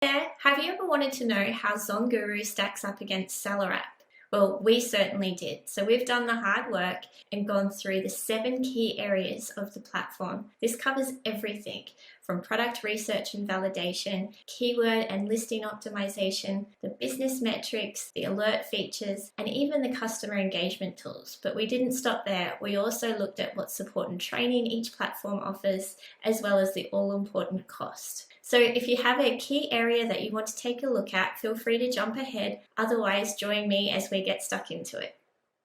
There, have you ever wanted to know how ZonGuru stacks up against SellerApp? Well, we certainly did. So we've done the hard work and gone through the 7 key areas of the platform. This covers everything from product research and validation, keyword and listing optimization, the business metrics, the alert features, and even the customer engagement tools. But we didn't stop there. We also looked at what support and training each platform offers, as well as the all-important cost. So if you have a key area that you want to take a look at, feel free to jump ahead. Otherwise, join me as we get stuck into it.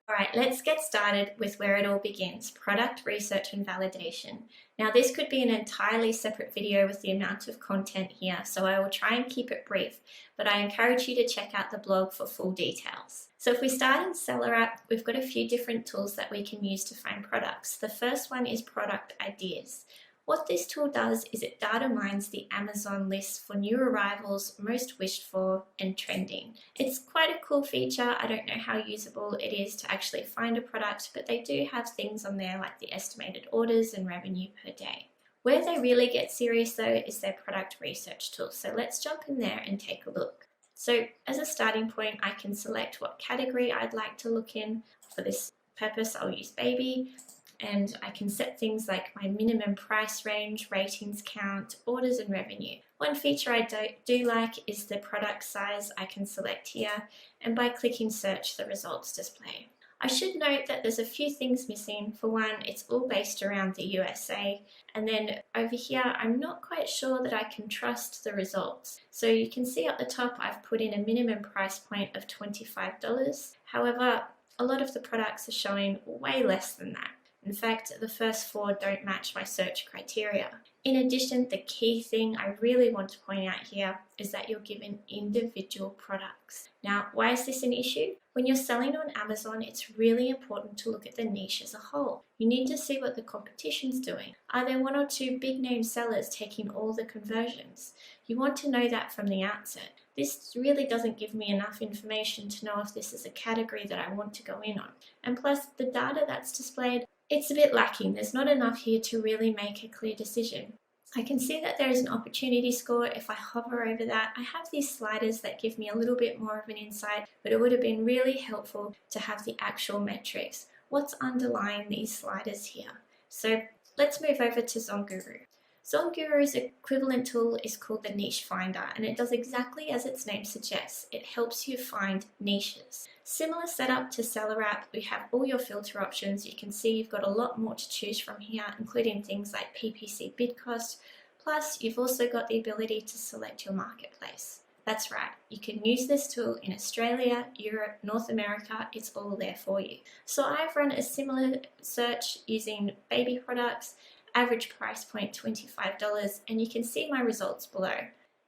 All right, let's get started with where it all begins, product research and validation. Now, this could be an entirely separate video with the amount of content here, so I will try and keep it brief, but I encourage you to check out the blog for full details. So if we start in SellerApp, we've got a few different tools that we can use to find products. The first one is product ideas. What this tool does is it data mines the Amazon list for new arrivals, most wished for, and trending. It's quite a cool feature. I don't know how usable it is to actually find a product, but they do have things on there like the estimated orders and revenue per day. Where they really get serious though is their product research tool. So let's jump in there and take a look. So as a starting point, I can select what category I'd like to look in. For this purpose, I'll use baby. And I can set things like my minimum price range, ratings count, orders and revenue. One feature I do like is the product size I can select here, and by clicking search, the results display. I should note that there's a few things missing. For one, it's all based around the USA, and then over here, I'm not quite sure that I can trust the results. So you can see at the top, I've put in a minimum price point of $25. However, a lot of the products are showing way less than that. In fact, the first 4 don't match my search criteria. In addition, the key thing I really want to point out here is that you're given individual products. Now, why is this an issue? When you're selling on Amazon, it's really important to look at the niche as a whole. You need to see what the competition's doing. Are there 1 or 2 big name sellers taking all the conversions? You want to know that from the outset. This really doesn't give me enough information to know if this is a category that I want to go in on. And plus, the data that's displayed, it's a bit lacking. There's not enough here to really make a clear decision. I can see that there is an opportunity score. If I hover over that, I have these sliders that give me a little bit more of an insight, but it would have been really helpful to have the actual metrics. What's underlying these sliders here? So let's move over to ZonGuru. ZonGuru's equivalent tool is called the Niche Finder, and it does exactly as its name suggests. It helps you find niches. Similar setup to SellerApp, we have all your filter options. You can see you've got a lot more to choose from here, including things like PPC bid cost, plus you've also got the ability to select your marketplace. That's right, you can use this tool in Australia, Europe, North America, it's all there for you. So I've run a similar search using baby products, average price point $25, and you can see my results below.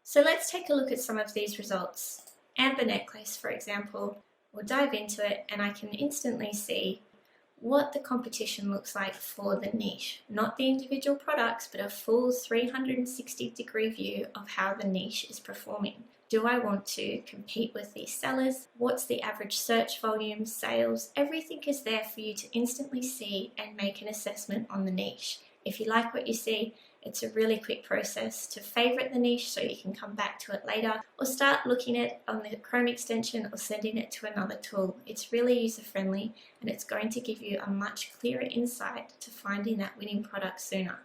So let's take a look at some of these results. Amber necklace, for example. We'll dive into it and I can instantly see what the competition looks like for the niche. Not the individual products, but a full 360-degree view of how the niche is performing. Do I want to compete with these sellers? What's the average search volume, sales? Everything is there for you to instantly see and make an assessment on the niche. If you like what you see, it's a really quick process to favorite the niche so you can come back to it later or start looking at it on the Chrome extension or sending it to another tool. It's really user-friendly and it's going to give you a much clearer insight to finding that winning product sooner.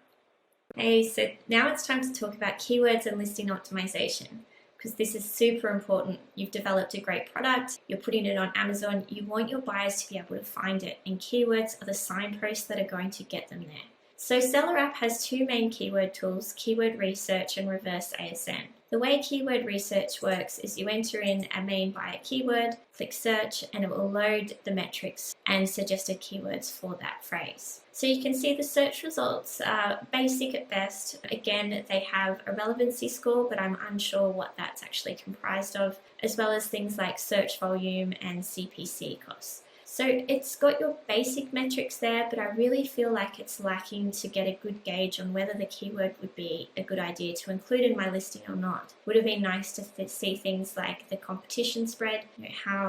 Hey, so now it's time to talk about keywords and listing optimization, because this is super important. You've developed a great product, you're putting it on Amazon, you want your buyers to be able to find it, and keywords are the signposts that are going to get them there. So SellerApp has 2 main keyword tools, keyword research and reverse ASM. The way keyword research works is you enter in a main buyer keyword, click search, and it will load the metrics and suggested keywords for that phrase. So you can see the search results are basic at best. Again, they have a relevancy score, but I'm unsure what that's actually comprised of, as well as things like search volume and CPC costs. So it's got your basic metrics there, but I really feel like it's lacking to get a good gauge on whether the keyword would be a good idea to include in my listing or not. Would have been nice to see things like the competition spread,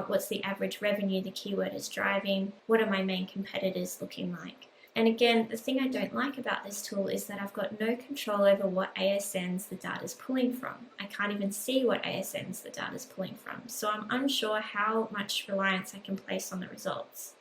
what's the average revenue the keyword is driving, what are my main competitors looking like. And again, the thing I don't like about this tool is that I've got no control over what ASNs the data is pulling from. I can't even see what ASNs the data is pulling from, so I'm unsure how much reliance I can place on the results.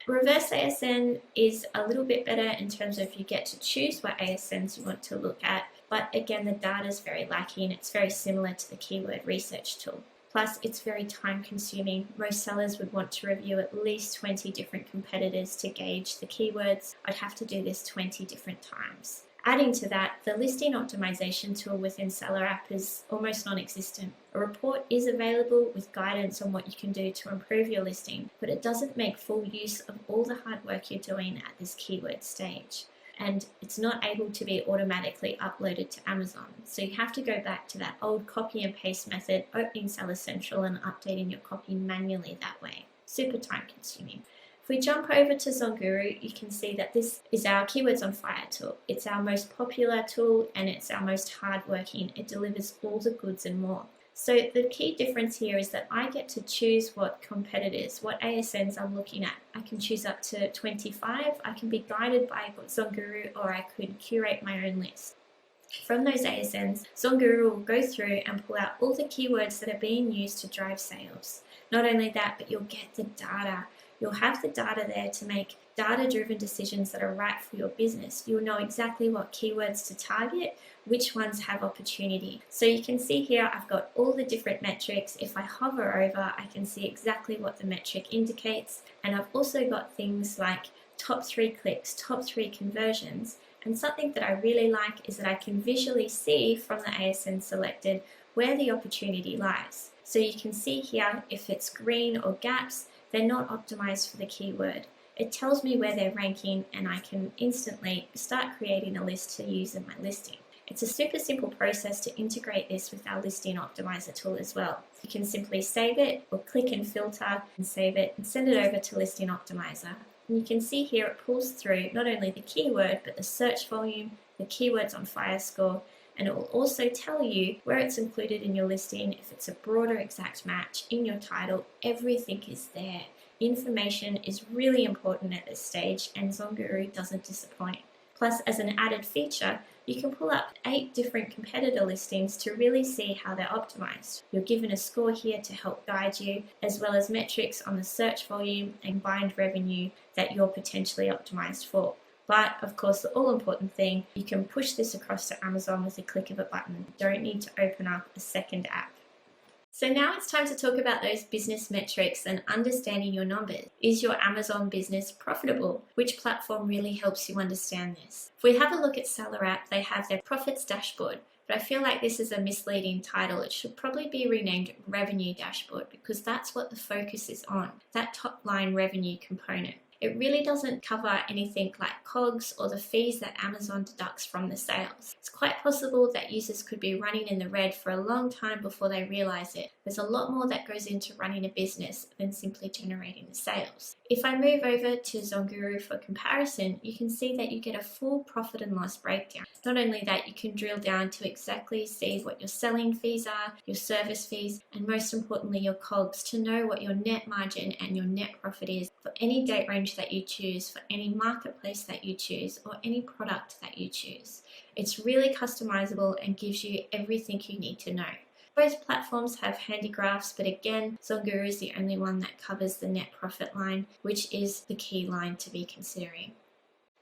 Reverse ASN is a little bit better in terms of you get to choose what ASNs you want to look at, but again, the data is very lacking. It's very similar to the keyword research tool. Plus, it's very time consuming. Most sellers would want to review at least 20 different competitors to gauge the keywords. I'd have to do this 20 different times. Adding to that, the listing optimization tool within SellerApp is almost non-existent. A report is available with guidance on what you can do to improve your listing, but it doesn't make full use of all the hard work you're doing at this keyword stage. And it's not able to be automatically uploaded to Amazon. So you have to go back to that old copy and paste method, opening Seller Central and updating your copy manually that way. Super time consuming. If we jump over to ZonGuru, you can see that this is our Keywords on Fire tool. It's our most popular tool and it's our most hardworking. It delivers all the goods and more. So the key difference here is that I get to choose what competitors, what ASNs I'm looking at. I can choose up to 25. I can be guided by ZonGuru, or I could curate my own list. From those ASNs, ZonGuru will go through and pull out all the keywords that are being used to drive sales. Not only that, but you'll get the data. You'll have the data there to make data-driven decisions that are right for your business. You'll know exactly what keywords to target, which ones have opportunity. So you can see here I've got all the different metrics. If I hover over, I can see exactly what the metric indicates. And I've also got things like top 3 clicks, top 3 conversions. And something that I really like is that I can visually see from the ASN selected where the opportunity lies. So you can see here if it's green or gaps, they're not optimized for the keyword. It tells me where they're ranking and I can instantly start creating a list to use in my listing. It's a super simple process to integrate this with our listing optimizer tool as well. You can simply save it or click and filter and save it and send it over to listing optimizer. And you can see here it pulls through not only the keyword but the search volume, the Keywords on Fire score, and it will also tell you where it's included in your listing, if it's a broader exact match, in your title, everything is there. Information is really important at this stage and ZonGuru doesn't disappoint. Plus, as an added feature, you can pull up 8 different competitor listings to really see how they're optimized. You're given a score here to help guide you, as well as metrics on the search volume and bind revenue that you're potentially optimized for. But of course, the all-important thing, you can push this across to Amazon with a click of a button. You don't need to open up a second app. So now it's time to talk about those business metrics and understanding your numbers. Is your Amazon business profitable? Which platform really helps you understand this? If we have a look at SellerApp, they have their profits dashboard. But I feel like this is a misleading title. It should probably be renamed Revenue Dashboard because that's what the focus is on, that top line revenue component. It really doesn't cover anything like COGS or the fees that Amazon deducts from the sales. It's quite possible that users could be running in the red for a long time before they realize it. There's a lot more that goes into running a business than simply generating the sales. If I move over to ZonGuru for comparison, you can see that you get a full profit and loss breakdown. Not only that, you can drill down to exactly see what your selling fees are, your service fees, and most importantly, your COGS to know what your net margin and your net profit is for any date range that you choose, for any marketplace that you choose, or any product that you choose. It's really customizable and gives you everything you need to know. Both platforms have handy graphs, but again, ZonGuru is the only one that covers the net profit line, which is the key line to be considering.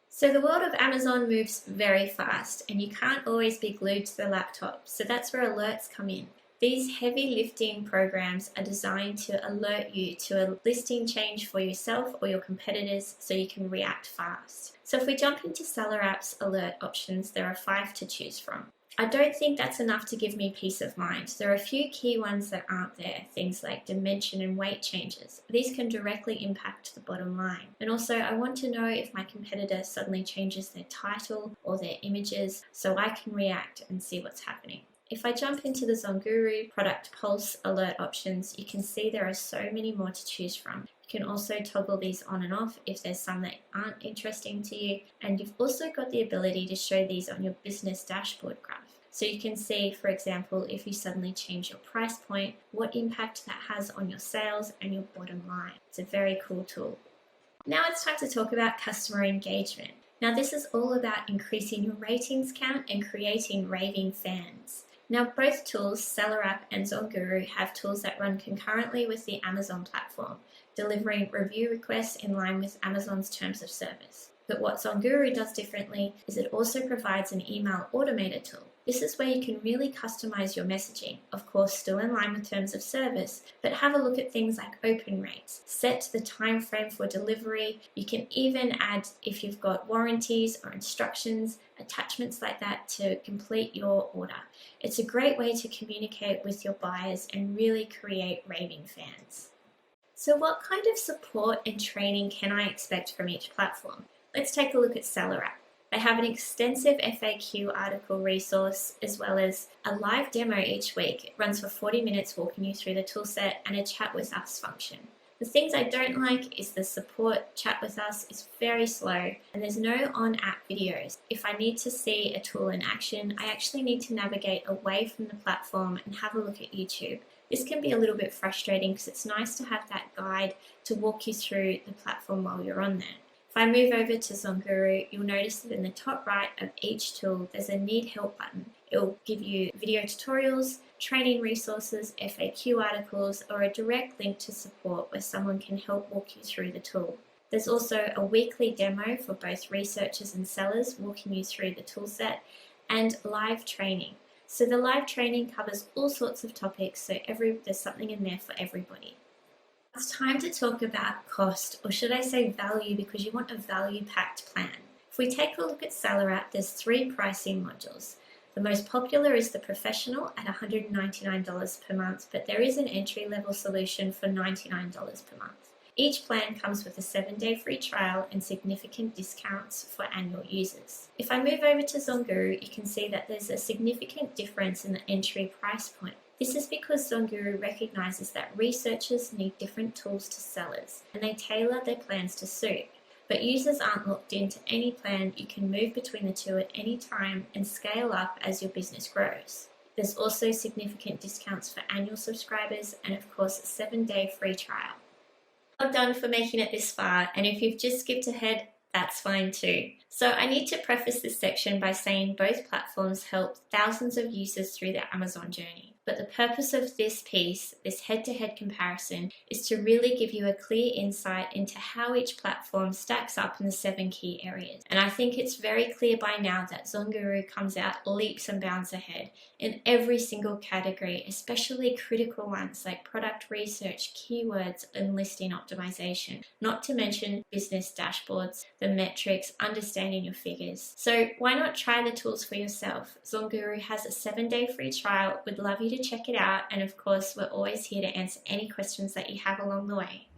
So the world of Amazon moves very fast and you can't always be glued to the laptop, so that's where alerts come in. These heavy lifting programs are designed to alert you to a listing change for yourself or your competitors so you can react fast. So if we jump into SellerApp's alert options, there are 5 to choose from. I don't think that's enough to give me peace of mind. There are a few key ones that aren't there, things like dimension and weight changes. These can directly impact the bottom line. And also I want to know if my competitor suddenly changes their title or their images so I can react and see what's happening. If I jump into the ZonGuru Product Pulse alert options, you can see there are so many more to choose from. You can also toggle these on and off if there's some that aren't interesting to you. And you've also got the ability to show these on your business dashboard graph. So you can see, for example, if you suddenly change your price point, what impact that has on your sales and your bottom line. It's a very cool tool. Now it's time to talk about customer engagement. Now this is all about increasing your ratings count and creating raving fans. Now both tools, SellerApp and ZonGuru, have tools that run concurrently with the Amazon platform, delivering review requests in line with Amazon's terms of service. But what ZonGuru does differently is it also provides an email automator tool. This is where you can really customize your messaging, of course still in line with terms of service, but have a look at things like open rates, set the time frame for delivery. You can even add, if you've got warranties or instructions, attachments like that to complete your order. It's a great way to communicate with your buyers and really create raving fans. So what kind of support and training can I expect from each platform? Let's take a look at SellerApp. They have an extensive FAQ article resource as well as a live demo each week. It runs for 40 minutes walking you through the toolset and a chat with us function. The things I don't like is the support chat with us is very slow and there's no on-app videos. If I need to see a tool in action, I actually need to navigate away from the platform and have a look at YouTube. This can be a little bit frustrating because it's nice to have that guide to walk you through the platform while you're on there. If I move over to ZonGuru, you'll notice that in the top right of each tool, there's a Need Help button. It will give you video tutorials, training resources, FAQ articles, or a direct link to support where someone can help walk you through the tool. There's also a weekly demo for both researchers and sellers walking you through the toolset, and live training. So the live training covers all sorts of topics, so there's something in there for everybody. It's time to talk about cost, or should I say value, because you want a value-packed plan. If we take a look at SellerApp, there's 3 pricing modules. The most popular is the Professional at $199 per month, but there is an entry-level solution for $99 per month. Each plan comes with a 7-day free trial and significant discounts for annual users. If I move over to ZonGuru, you can see that there's a significant difference in the entry price point. This is because ZonGuru recognizes that researchers need different tools to sellers, and they tailor their plans to suit. But users aren't locked into any plan. You can move between the two at any time and scale up as your business grows. There's also significant discounts for annual subscribers and of course a 7-day free trial. Well done for making it this far, and if you've just skipped ahead, that's fine too. So I need to preface this section by saying both platforms help thousands of users through their Amazon journey. But the purpose of this piece, this head-to-head comparison, is to really give you a clear insight into how each platform stacks up in the 7 key areas. And I think it's very clear by now that ZonGuru comes out leaps and bounds ahead in every single category, especially critical ones like product research, keywords, and listing optimization, not to mention business dashboards, the metrics, understanding your figures. So why not try the tools for yourself? ZonGuru has a 7-day free trial. Would love you to check it out, and of course we're always here to answer any questions that you have along the way.